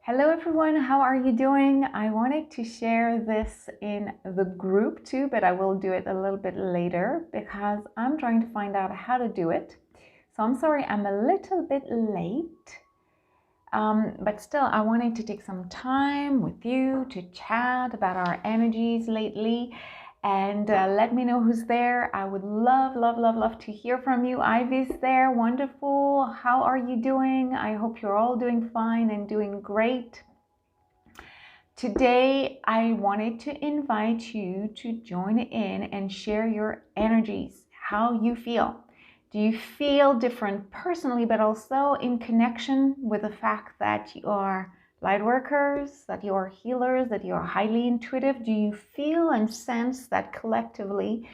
Hello everyone, how are you doing? I wanted to share this in the group too, but I will do it a little bit later because I'm trying to find out how to do it. So I'm sorry I'm a little bit late, but still I wanted to take some time with you to chat about our energies lately. And let me know who's there. I would love to hear from you. Ivy's there, wonderful. How are you doing? I hope you're all doing fine and doing great. Today, I wanted to invite you to join in and share your energies, how you feel. Do you feel different personally, but also in connection with the fact that you are light workers, that you are healers, that you are highly intuitive? Do you feel and sense that collectively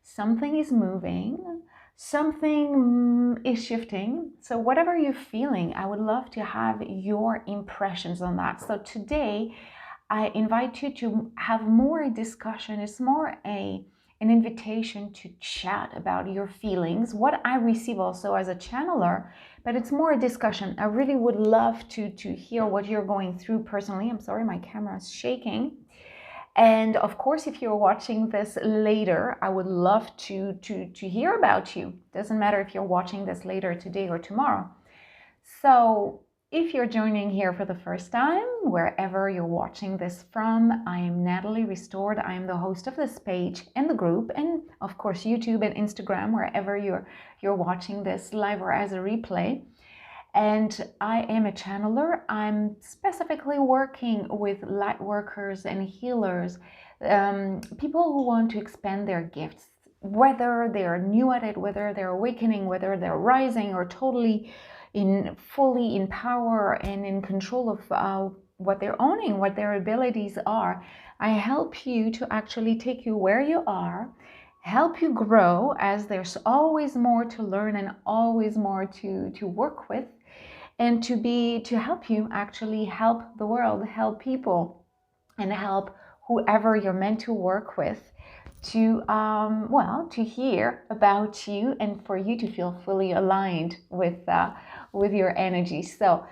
something is moving, something is shifting? So whatever you're feeling, I would love to have your impressions on that. So today, I invite you to have more discussion. It's more an invitation to chat about your feelings, what I receive also as a channeler, but it's more a discussion. I really would love to hear what you're going through personally. I'm sorry, my camera is shaking. And of course, if you're watching this later, I would love to hear about you. Doesn't matter if you're watching this later today or tomorrow. So if you're joining here for the first time, wherever you're watching this from, I am Natalie Restored. I am the host of this page and the group, and of course YouTube and Instagram, wherever you're watching this live or as a replay. And I am a channeler. I'm specifically working with light workers and healers, people who want to expand their gifts, whether they're new at it, whether they're awakening, whether they're rising or totally fully in power and in control of what they're owning, what their abilities are. I help you to actually take you where you are, help you grow, as there's always more to learn and always more to work with, and to help you actually help the world, help people, and help whoever you're meant to work with to hear about you and for you to feel fully aligned with your energy. So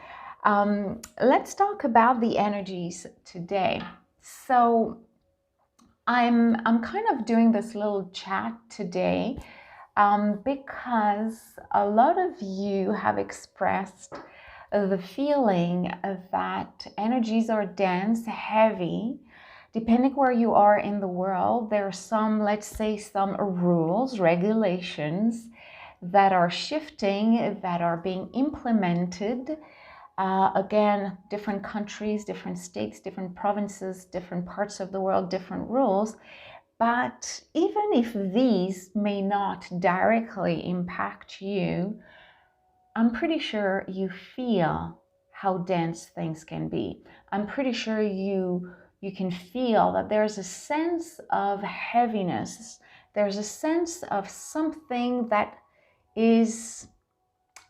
let's talk about the energies today. So I'm kind of doing this little chat today because a lot of you have expressed the feeling that energies are dense, heavy. Depending where you are in the world, there are some, let's say, some rules, regulations that are shifting, that are being implemented. Again, different countries, different states, different provinces, different parts of the world, different rules. But even if these may not directly impact you, I'm pretty sure you feel how dense things can be. I'm pretty sure you can feel that there's a sense of heaviness. There's a sense of something that is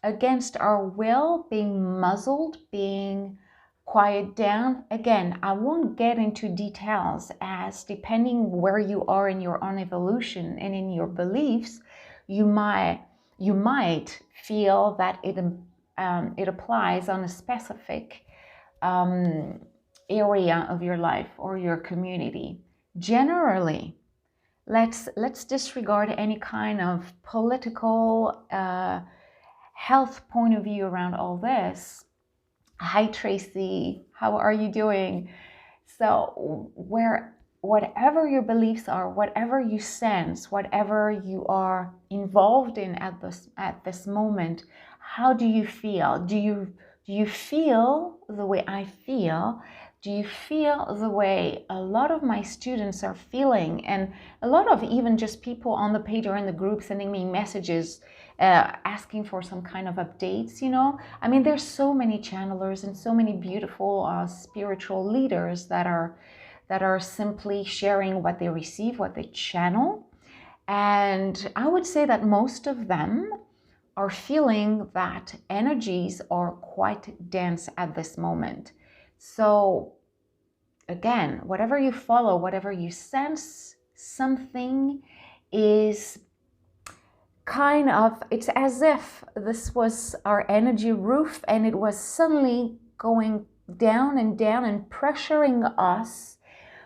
against our will, being muzzled, being quiet down. Again, I won't get into details, as depending where you are in your own evolution and in your beliefs, you might feel that it applies on a specific area of your life or your community. Generally, let's disregard any kind of political health point of view around all this. Hi Tracy, how are you doing? So whatever your beliefs are, whatever you sense, whatever you are involved in at this moment, how do you feel? Do you feel the way I feel? Do you feel the way a lot of my students are feeling? And a lot of even just people on the page or in the group sending me messages asking for some kind of updates, you know? I mean, there's so many channelers and so many beautiful spiritual leaders that are simply sharing what they receive, what they channel. And I would say that most of them are feeling that energies are quite dense at this moment. So again, whatever you follow, whatever you sense, something is kind of, it's as if this was our energy roof and it was suddenly going down and down and pressuring us,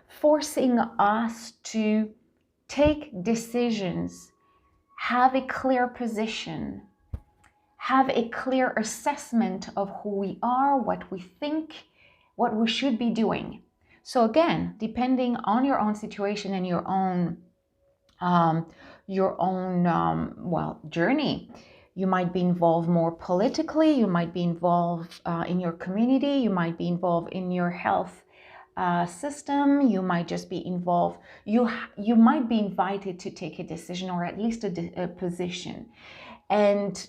forcing us to take decisions, have a clear position, have a clear assessment of who we are, what we think, what we should be doing. So again, depending on your own situation and your own journey, you might be involved more politically, you might be involved in your community, you might be involved in your health system, you might just be involved, you might be invited to take a decision or at least a position. And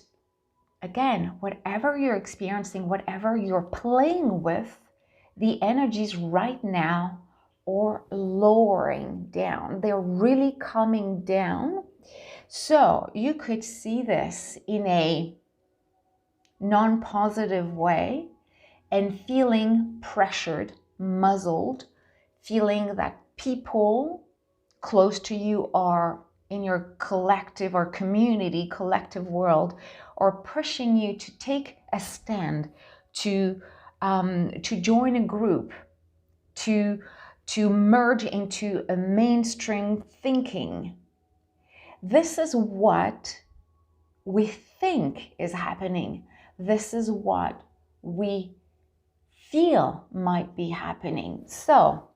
again, whatever you're experiencing, whatever you're playing with, the energies right now are lowering down. They're really coming down. So you could see this in a non-positive way and feeling pressured, muzzled, feeling that people close to you are in your collective or community, collective world, are pushing you to take a stand, to join a group, to merge into a mainstream thinking. This is what we think is happening. This is what we feel might be happening. So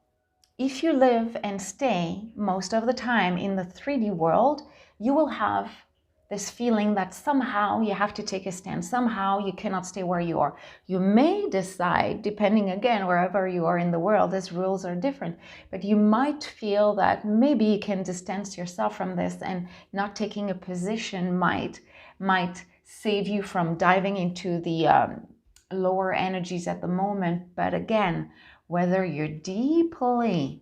if you live and stay most of the time in the 3D world, you will have this feeling that somehow you have to take a stand, somehow you cannot stay where you are. You may decide, depending again, wherever you are in the world, these rules are different, but you might feel that maybe you can distance yourself from this, and not taking a position might save you from diving into the lower energies at the moment. But again, whether you're deeply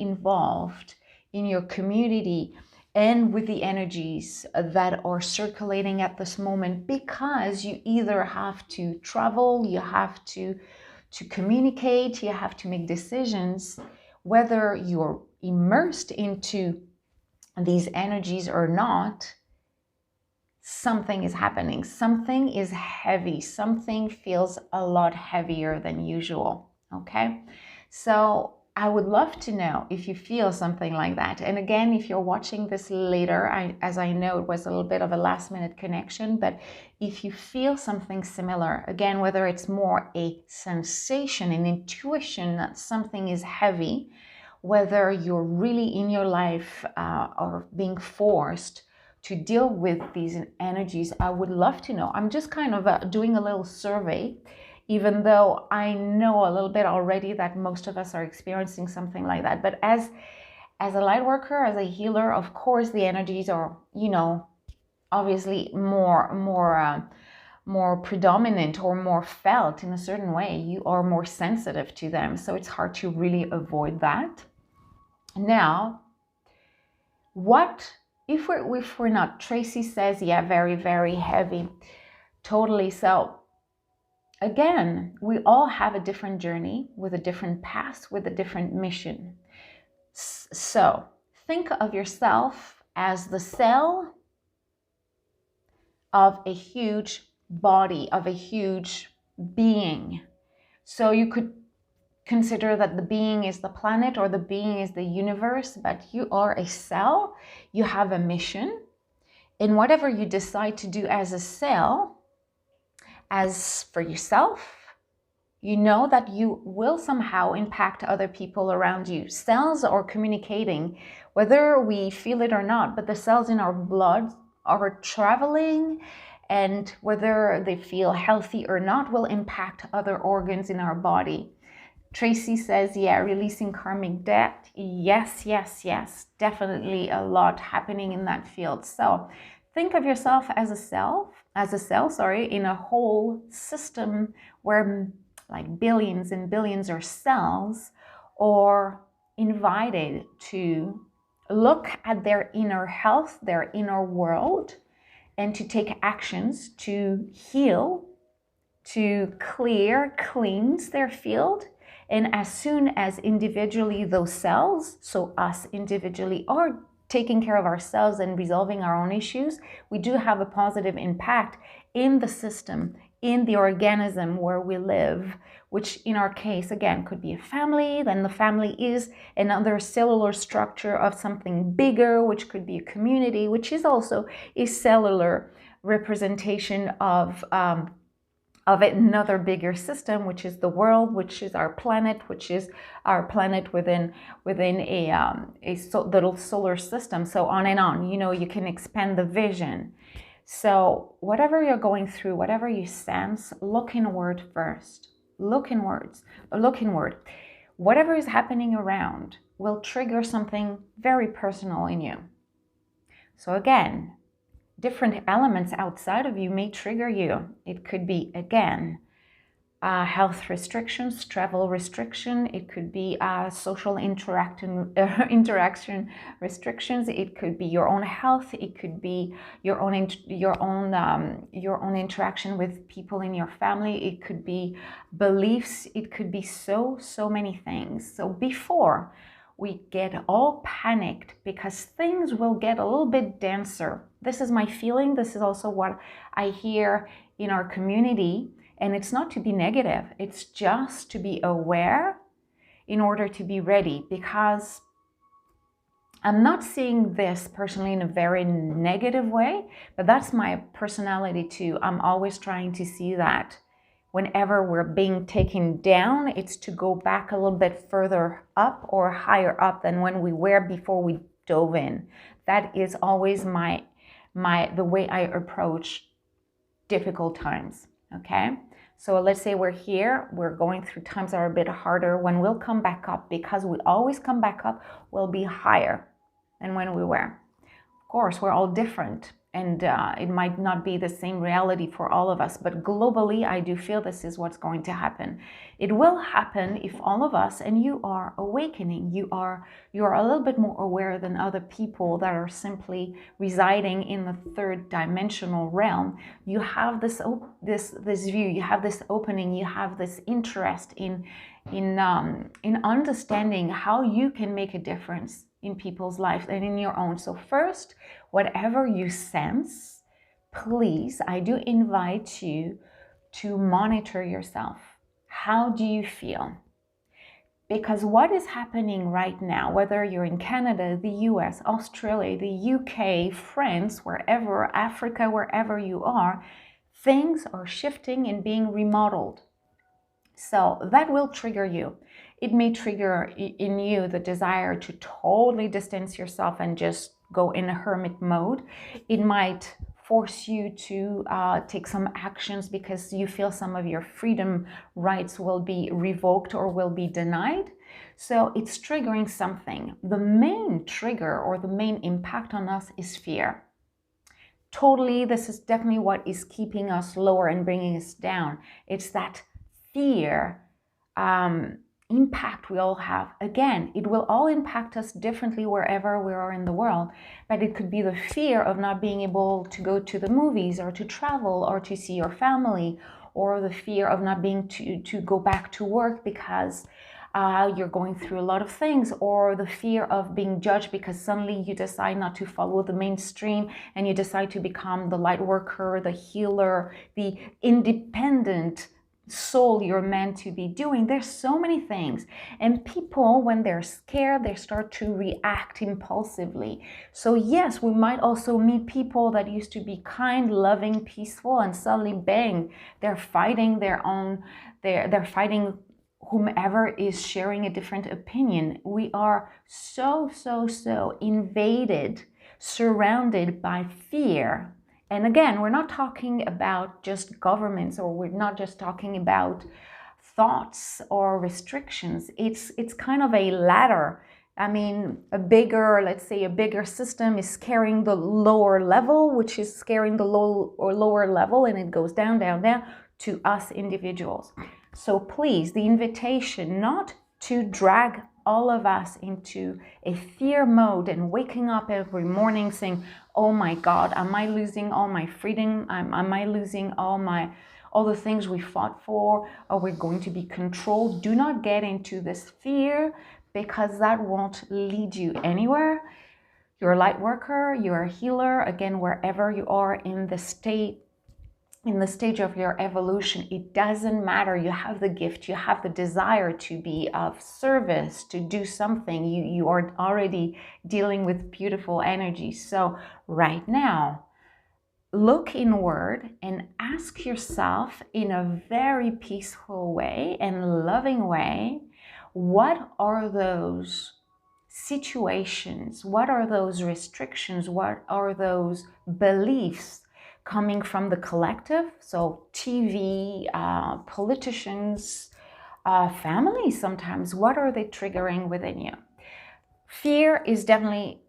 involved in your community and with the energies that are circulating at this moment, because you either have to travel, you have to communicate, you have to make decisions, whether you're immersed into these energies or not, something is happening. Something is heavy. Something feels a lot heavier than usual. Okay? So I would love to know if you feel something like that. And again, if you're watching this later, as I know it was a little bit of a last minute connection, but if you feel something similar, again, whether it's more a sensation, an intuition that something is heavy, whether you're really in your life or being forced to deal with these energies, I would love to know. I'm just kind of doing a little survey, even though I know a little bit already that most of us are experiencing something like that. But as a light worker, as a healer, of course, the energies are, obviously more predominant or more felt in a certain way. You are more sensitive to them. So it's hard to really avoid that. Now, what if we're not? Tracy says, yeah, very, very heavy. Totally. So again, we all have a different journey with a different past, with a different mission. So think of yourself as the cell of a huge body, of a huge being. So you could consider that the being is the planet or the being is the universe, but you are a cell. You have a mission. And whatever you decide to do as a cell, as for yourself, you know that you will somehow impact other people around you. Cells are communicating, whether we feel it or not, but the cells in our blood are traveling, and whether they feel healthy or not will impact other organs in our body. Tracy says, yeah, releasing karmic debt. Yes, yes, yes. Definitely a lot happening in that field. So think of yourself as a cell, in a whole system where like billions and billions of cells are invited to look at their inner health, their inner world, and to take actions to heal, to cleanse their field. And as soon as individually those cells, so us individually, are taking care of ourselves and resolving our own issues, we do have a positive impact in the system, in the organism where we live, which in our case, again, could be a family. Then the family is another cellular structure of something bigger, which could be a community, which is also a cellular representation of another bigger system, which is the world, which is our planet, within a little solar system, so on and on. You know, you can expand the vision. So whatever you're going through, whatever you sense, look inward first. Look inward. Whatever is happening around will trigger something very personal in you. So again, different elements outside of you may trigger you. It could be, again, health restrictions, travel restriction. It could be social interaction restrictions. It could be your own health. It could be your own interaction with people in your family. It could be beliefs. It could be so many things. So before we get all panicked, because things will get a little bit denser. This is my feeling. This is also what I hear in our community. And it's not to be negative, it's just to be aware in order to be ready, because I'm not seeing this personally in a very negative way, but that's my personality too. I'm always trying to see that whenever we're being taken down, it's to go back a little bit further up or higher up than when we were before we dove in. That is always the way I approach difficult times, okay? So let's say we're here, we're going through times that are a bit harder. When we'll come back up, because we always come back up, we'll be higher than when we were. Of course, we're all different, and it might not be the same reality for all of us, but globally, I do feel this is what's going to happen. It will happen if all of us, and you are awakening, you are a little bit more aware than other people that are simply residing in the third dimensional realm. You have this view, you have this opening, you have this interest in understanding how you can make a difference in people's lives and in your own. So first, whatever you sense, please, I do invite you to monitor yourself. How do you feel? Because what is happening right now, whether you're in Canada, the US, Australia, the UK, France, wherever, Africa, wherever you are, things are shifting and being remodeled. So that will trigger you. It may trigger in you the desire to totally distance yourself and just go in a hermit mode. It might force you to take some actions because you feel some of your freedom rights will be revoked or will be denied. So it's triggering something. The main trigger or the main impact on us is fear. Totally, this is definitely what is keeping us lower and bringing us down. It's that fear impact we all have. Again, it will all impact us differently wherever we are in the world, but it could be the fear of not being able to go to the movies or to travel or to see your family, or the fear of not being to go back to work because you're going through a lot of things, or the fear of being judged because suddenly you decide not to follow the mainstream and you decide to become the light worker, the healer, the independent soul you're meant to be doing. There's so many things, and people, when they're scared, they start to react impulsively. So yes, we might also meet people that used to be kind, loving, peaceful, and suddenly bang, they're fighting they're fighting whomever is sharing a different opinion. We are so invaded, surrounded by fear. And again, we're not talking about just governments, or we're not just talking about thoughts or restrictions. It's kind of a ladder. I mean, let's say a bigger system is scaring the lower level, which is scaring the lower level, and it goes down to us individuals. So please, the invitation not to drag all of us into a fear mode and waking up every morning saying, oh my God, am I losing all my freedom? Am I losing all the things we fought for? Are we going to be controlled? Do not get into this fear, because that won't lead you anywhere. You're a light worker, you're a healer, again, wherever you are in the state in the stage of your evolution, it doesn't matter. You have the gift, you have the desire to be of service, to do something. You are already dealing with beautiful energy. So right now, look inward and ask yourself in a very peaceful way and loving way, what are those situations? What are those restrictions? What are those beliefs coming from the collective? So TV, politicians, families sometimes. What are they triggering within you? Fear is definitely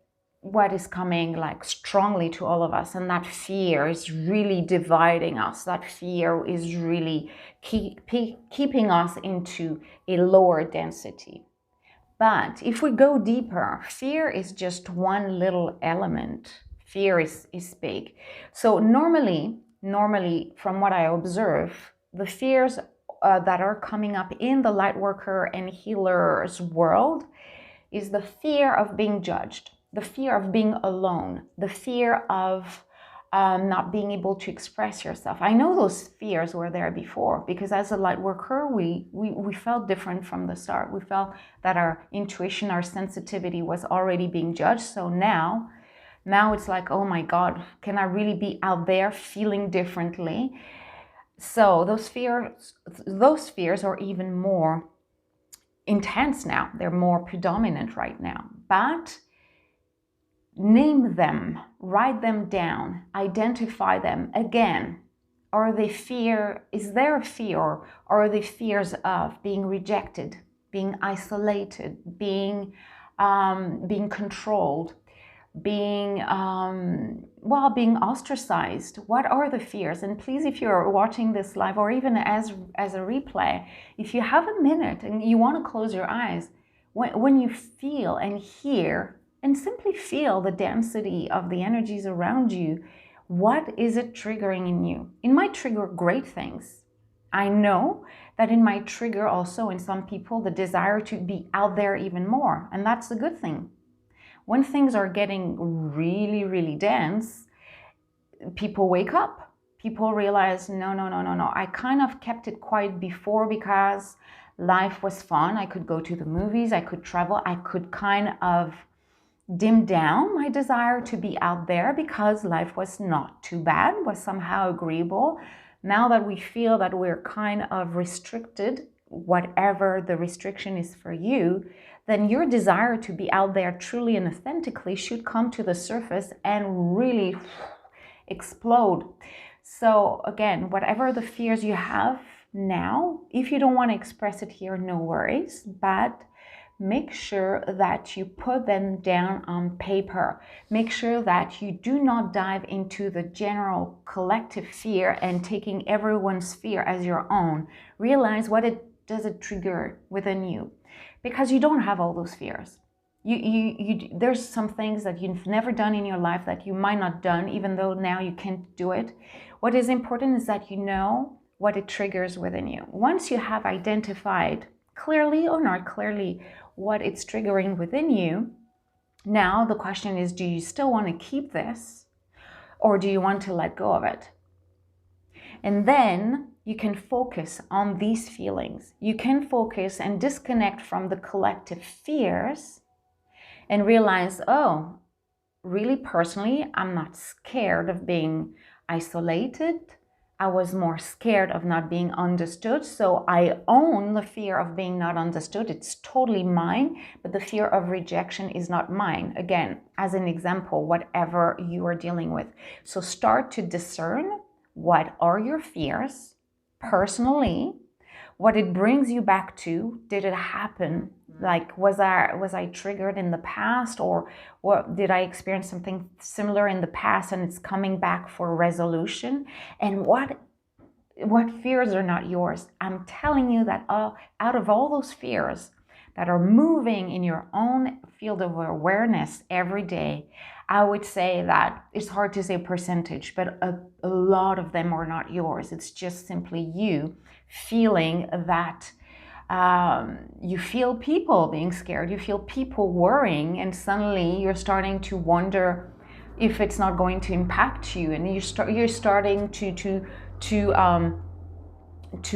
what is coming like strongly to all of us, and that fear is really dividing us. That fear is really keeping us into a lower density. But if we go deeper, fear is just one little element. Fear is big. So normally, from what I observe, the fears that are coming up in the lightworker and healers world is the fear of being judged, the fear of being alone, the fear of not being able to express yourself. I know those fears were there before, because as a light worker, we felt different from the start. We felt that our intuition, our sensitivity was already being judged. So now it's like, oh my God, can I really be out there feeling differently? So those fears are even more intense now. They're more predominant right now. But name them, write them down, identify them. Again, is there a fear, or are they fears of being rejected, being isolated, being controlled, being ostracized? What are the fears? And please, if you're watching this live, or even as a replay, if you have a minute and you want to close your eyes, when you feel and hear and simply feel the density of the energies around you, what is it triggering in you? It might trigger great things. I know that it might trigger also in some people the desire to be out there even more, and that's a good thing. When things are getting really, really dense, people wake up. People realize, no. I kind of kept it quiet before because life was fun. I could go to the movies, I could travel, I could kind of dim down my desire to be out there because life was not too bad, was somehow agreeable. Now that we feel that we're kind of restricted, whatever the restriction is for you, then your desire to be out there truly and authentically should come to the surface and really explode. So again, whatever the fears you have now, if you don't want to express it here, no worries, but make sure that you put them down on paper. Make sure that you do not dive into the general collective fear and taking everyone's fear as your own. Realize what does it trigger within you, because you don't have all those fears. There's some things that you've never done in your life that you might not done, even though now you can't do it. What is important is that you know what it triggers within you. Once you have identified clearly or not clearly what it's triggering within you, now the question is, do you still want to keep this, or do you want to let go of it? And then you can focus on these feelings. You can focus and disconnect from the collective fears and realize, oh, really personally, I'm not scared of being isolated. I was more scared of not being understood. So I own the fear of being not understood. It's totally mine, but the fear of rejection is not mine. Again, as an example, whatever you are dealing with. So start to discern what are your fears personally, what it brings you back to. Did it happen? Like, was I triggered in the past, or what, did I experience something similar in the past and it's coming back for resolution? And what fears are not yours? I'm telling you that out of all those fears that are moving in your own field of awareness every day, I would say that it's hard to say percentage, but a lot of them are not yours. It's just simply you feeling that you feel people being scared, you feel people worrying, and suddenly you're starting to wonder if it's not going to impact you, and you're starting to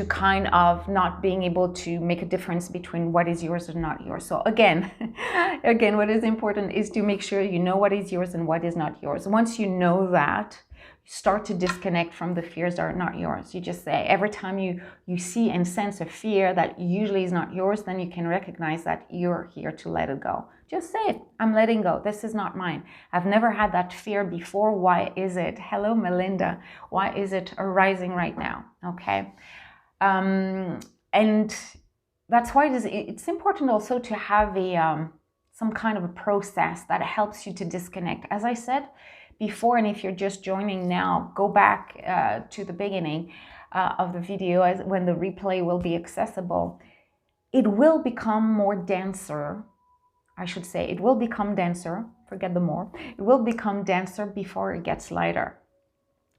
kind of not being able to make a difference between what is yours and not yours. So again, what is important is to make sure you know what is yours and what is not yours. Once you know that, you start to disconnect from the fears that are not yours. You just say, every time you see and sense a fear that usually is not yours, then you can recognize that you're here to let it go. Just say it. I'm letting go. This is not mine. I've never had that fear before. Why is it? Hello, Melinda. Why is it arising right now? Okay. And that's why it's important also to have some kind of a process that helps you to disconnect. As I said before, and if you're just joining now, go back to the beginning of the video when the replay will be accessible. It will become more denser. I should say it will become denser. Forget the more. It will become denser before it gets lighter.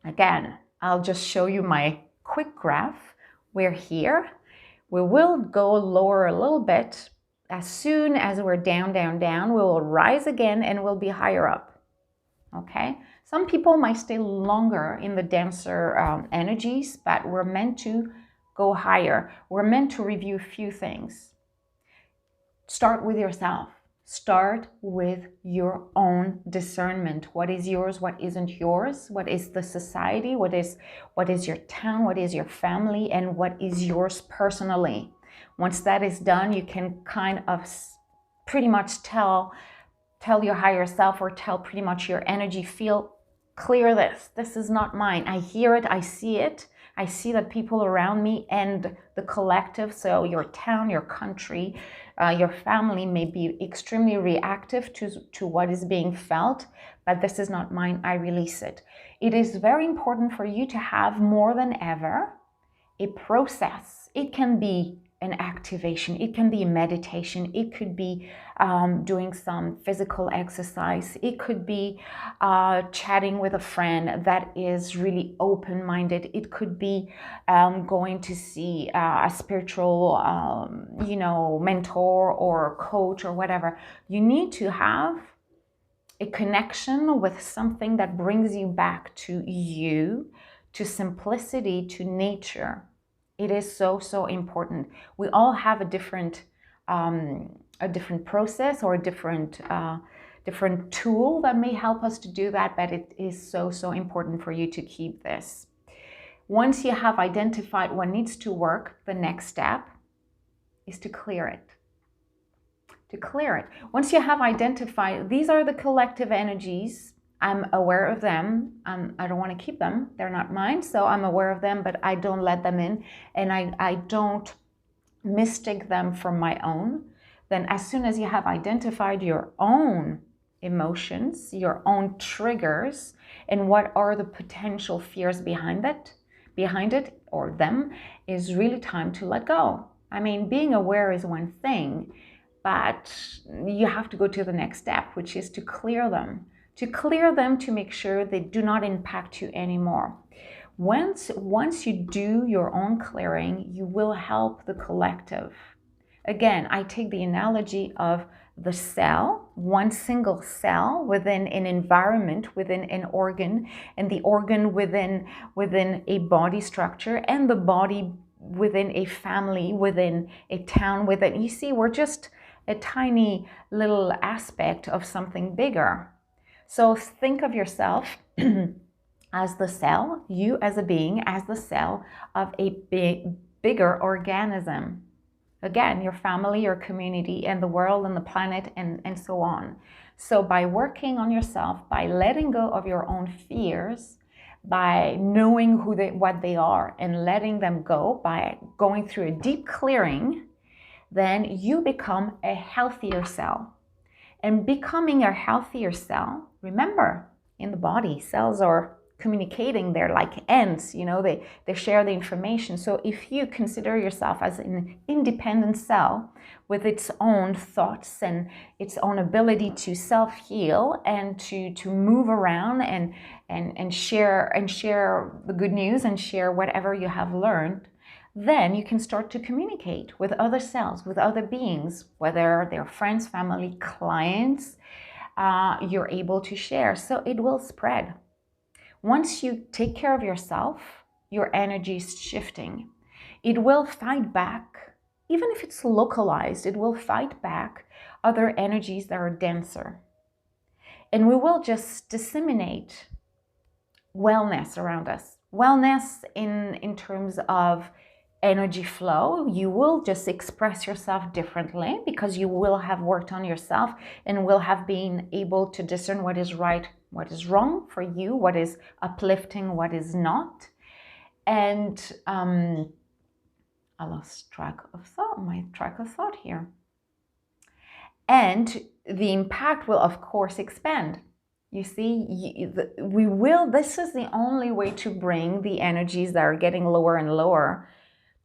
Again, I'll just show you my quick graph. We're here. We will go lower a little bit. As soon as we're down, down, down, we will rise again and we'll be higher up. Okay? Some people might stay longer in the denser energies, but we're meant to go higher. We're meant to review a few things. Start with yourself. Start with your own discernment. What is yours? What isn't yours? What is the society? What is your town? What is your family? And what is yours personally? Once that is done, you can kind of pretty much tell your higher self, or tell pretty much your energy field, clear this. This is not mine. I hear it. I see it. I see that people around me and the collective, so your town, your country, your family may be extremely reactive to what is being felt, but this is not mine. I release it. It is very important for you to have more than ever a process. It can be an activation. It can be a meditation. It could be doing some physical exercise. It could be chatting with a friend that is really open-minded. It could be going to see a spiritual, mentor or coach or whatever. You need to have a connection with something that brings you back to you, to simplicity, to nature. It is so, so important. We all have a different process or a different tool that may help us to do that, but it is so, so important for you to keep this. Once you have identified what needs to work, the next step is to clear it. To clear it. Once you have identified, these are the collective energies, I'm aware of them. I don't want to keep them. They're not mine. So I'm aware of them, but I don't let them in, and I don't mistake them for my own. Then as soon as you have identified your own emotions, your own triggers, and what are the potential fears behind it or them, is really time to let go. I mean, being aware is one thing, but you have to go to the next step, which is to clear them. To clear them, to make sure they do not impact you anymore. Once you do your own clearing, you will help the collective. Again, I take the analogy of the cell, one single cell within an environment, within an organ, and the organ within a body structure, and the body within a family, within a town, within, you see, we're just a tiny little aspect of something bigger. So think of yourself as the cell, you as a being, as the cell of a bigger organism. Again, your family, your community, and the world, and the planet, and so on. So by working on yourself, by letting go of your own fears, by knowing what they are and letting them go, by going through a deep clearing, then you become a healthier cell. And becoming a healthier cell, remember, in the body, cells are communicating. They're like ants, they share the information. So if you consider yourself as an independent cell with its own thoughts and its own ability to self-heal and to move around and share the good news and share whatever you have learned, then you can start to communicate with other cells, with other beings, whether they're friends, family, clients, you're able to share. So it will spread. Once you take care of yourself, your energy is shifting. It will fight back, even if it's localized, it will fight back other energies that are denser. And we will just disseminate wellness around us. Wellness in terms of energy flow. You will just express yourself differently because you will have worked on yourself and will have been able to discern what is right, what is wrong for you, what is uplifting, what is not. And I lost my track of thought here. And the impact will, of course, expand. You see, this is the only way to bring the energies that are getting lower and lower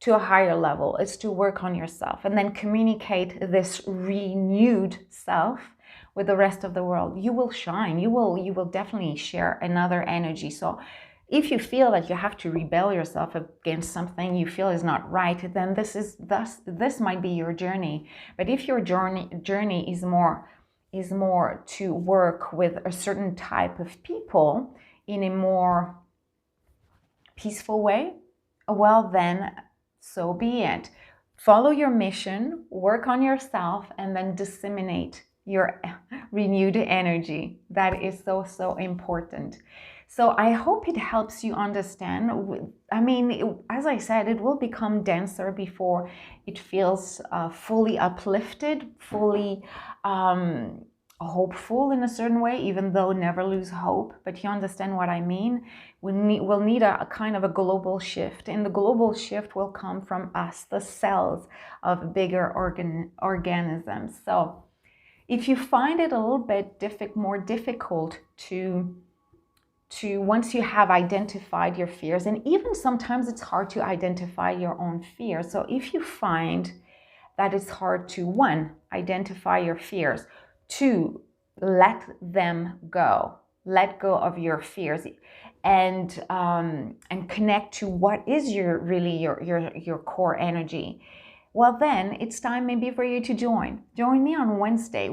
to a higher level, is to work on yourself and then communicate this renewed self with the rest of the world. You will shine. You will definitely share another energy. So if you feel that you have to rebel yourself against something you feel is not right, then this might be your journey. But if your journey is more to work with a certain type of people in a more peaceful way, well then, so be it. Follow your mission, work on yourself, and then disseminate your renewed energy. That is so, so important. So I hope it helps you understand. I mean, as I said, it will become denser before it feels fully uplifted, fully hopeful in a certain way, even though never lose hope. But you understand what I mean? We'll need a kind of a global shift. And the global shift will come from us, the cells of bigger organisms. So if you find it a little bit more difficult to once you have identified your fears, and even sometimes it's hard to identify your own fears. So if you find that it's hard to, one, identify your fears, two, let them go, let go of your fears, and connect to what is your core energy. Well, then it's time maybe for you to join me on Wednesday.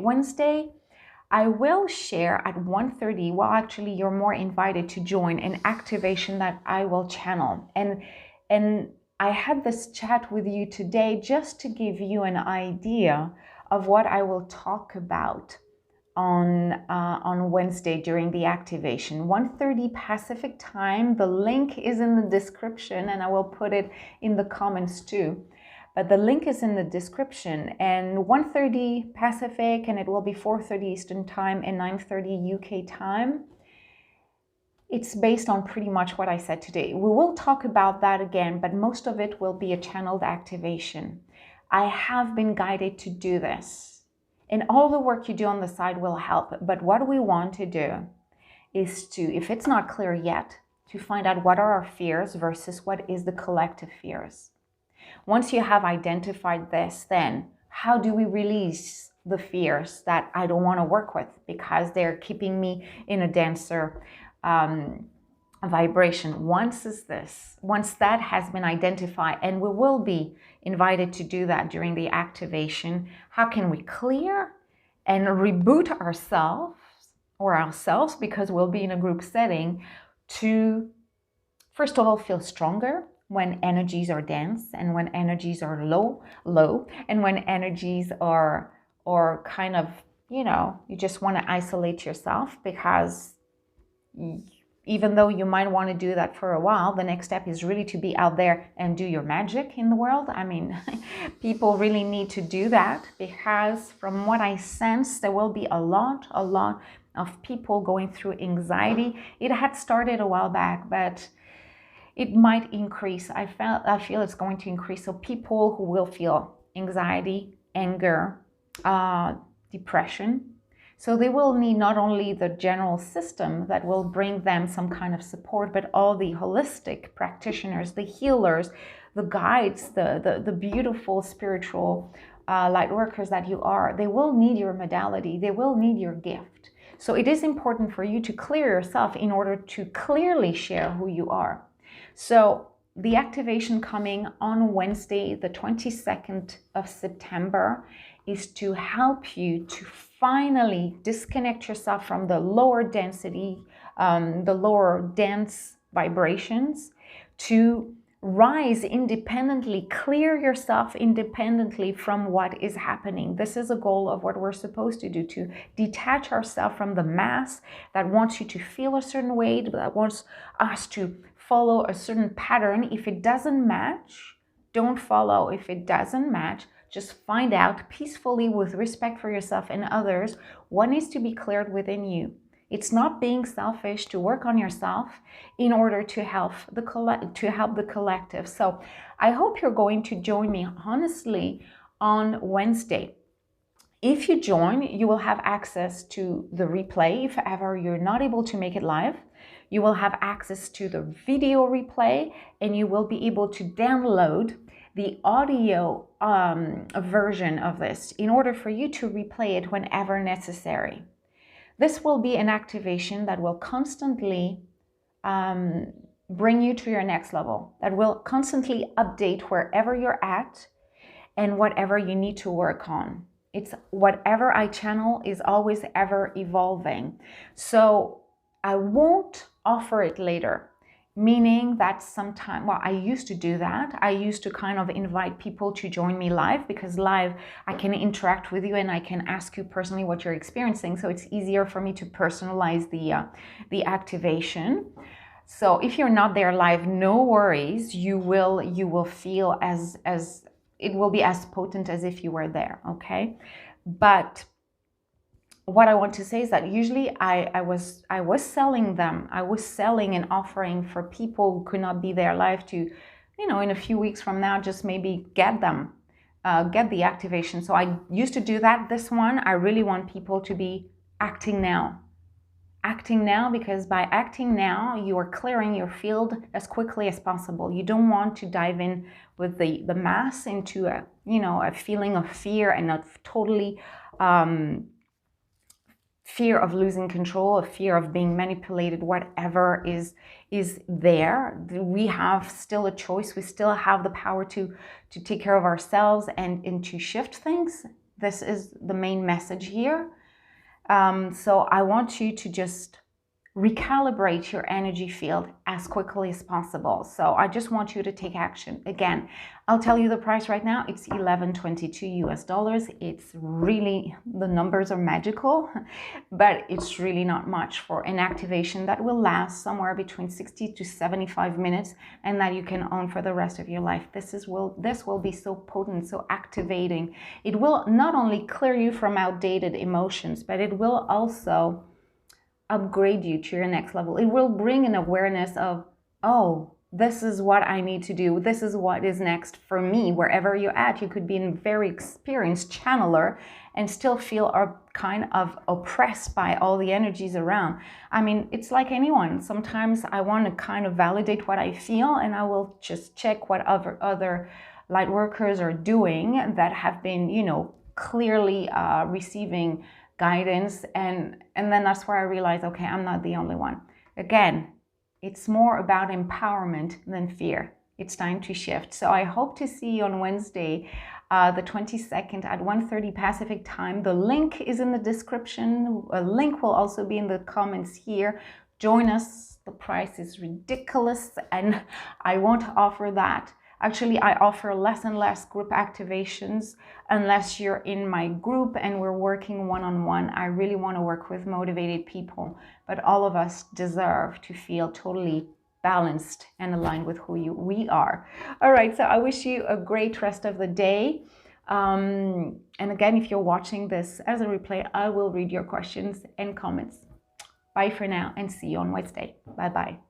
I will share at 1:30, well, actually, you're more invited to join an activation that I will channel. And I had this chat with you today just to give you an idea of what I will talk about on Wednesday during the activation. 1:30 Pacific time. The link is in the description, and I will put it in the comments too. But the link is in the description, and 1:30 Pacific, and it will be 4:30 Eastern time and 9:30 UK time. It's based on pretty much what I said today. We will talk about that again, but most of it will be a channeled activation. I have been guided to do this, and all the work you do on the side will help. But what we want to do is to, if it's not clear yet, to find out what are our fears versus what is the collective fears. Once you have identified this, then how do we release the fears that I don't want to work with because they're keeping me in a denser vibration? Once that has been identified, and we will be invited to do that during the activation, how can we clear and reboot ourselves, because we'll be in a group setting, to first of all feel stronger when energies are dense, and when energies are low, and when energies are kind of, you just want to isolate yourself, because even though you might want to do that for a while, the next step is really to be out there and do your magic in the world. I mean, people really need to do that, because from what I sense, there will be a lot of people going through anxiety. It had started a while back, but it might increase. I feel it's going to increase. So people who will feel anxiety, anger, depression. So they will need not only the general system that will bring them some kind of support, but all the holistic practitioners, the healers, the guides, the beautiful spiritual light workers that you are. They will need your modality. They will need your gift. So it is important for you to clear yourself in order to clearly share who you are. So the activation coming on Wednesday, the 22nd of September, is to help you to finally disconnect yourself from the lower density, the lower dense vibrations, to rise independently, clear yourself independently from what is happening. This is a goal of what we're supposed to do, to detach ourselves from the mass that wants you to feel a certain way, that wants us to follow a certain pattern. If it doesn't match, don't follow. If it doesn't match, just find out peacefully, with respect for yourself and others, what needs to be cleared within you. It's not being selfish to work on yourself in order to help the collective. So I hope you're going to join me, honestly, on Wednesday. If you join, you will have access to the replay if ever you're not able to make it live. You will have access to the video replay, and you will be able to download the audio version of this in order for you to replay it whenever necessary. This will be an activation that will constantly bring you to your next level, that will constantly update wherever you're at and whatever you need to work on. It's whatever I channel is always ever evolving. So I won't offer it later, meaning that sometime, well, I used to do that. I used to kind of invite people to join me live, because live I can interact with you and I can ask you personally what you're experiencing. So it's easier for me to personalize the activation. So if you're not there live, no worries. You will feel as it will be as potent as if you were there, okay? But what I want to say is that usually I was selling them. I was selling and offering for people who could not be there live to, in a few weeks from now, just maybe get them, get the activation. So I used to do that. This one, I really want people to be acting now. Acting now, because by acting now, you are clearing your field as quickly as possible. You don't want to dive in with the mass into a feeling of fear and of totally fear of losing control, a fear of being manipulated, whatever is there. We have still a choice. We still have the power to take care of ourselves and to shift things. This is the main message here. So I want you to just recalibrate your energy field as quickly as possible. So I just want you to take action. Again, I'll tell you the price right now. It's $11.22 US. It's really, the numbers are magical, but it's really not much for an activation that will last somewhere between 60 to 75 minutes and that you can own for the rest of your life. This will be so potent, so activating. It will not only clear you from outdated emotions, but it will also upgrade you to your next level. It will bring an awareness of, oh, this is what I need to do. This is what is next for me. Wherever you're at, you could be a very experienced channeler and still feel kind of oppressed by all the energies around. I mean, it's like anyone. Sometimes I want to kind of validate what I feel, and I will just check what other light workers are doing that have been, clearly receiving guidance, and then that's where I realized, okay, I'm not the only one. Again, it's more about empowerment than fear. It's time to shift. So I hope to see you on Wednesday, the 22nd at 1:30 Pacific time. The link is in the description. A link will also be in the comments here. Join us. The price is ridiculous, and I won't offer that. Actually, I offer less and less group activations unless you're in my group and we're working one-on-one. I really want to work with motivated people, but all of us deserve to feel totally balanced and aligned with who we are. All right, so I wish you a great rest of the day. And again, if you're watching this as a replay, I will read your questions and comments. Bye for now, and see you on Wednesday. Bye-bye.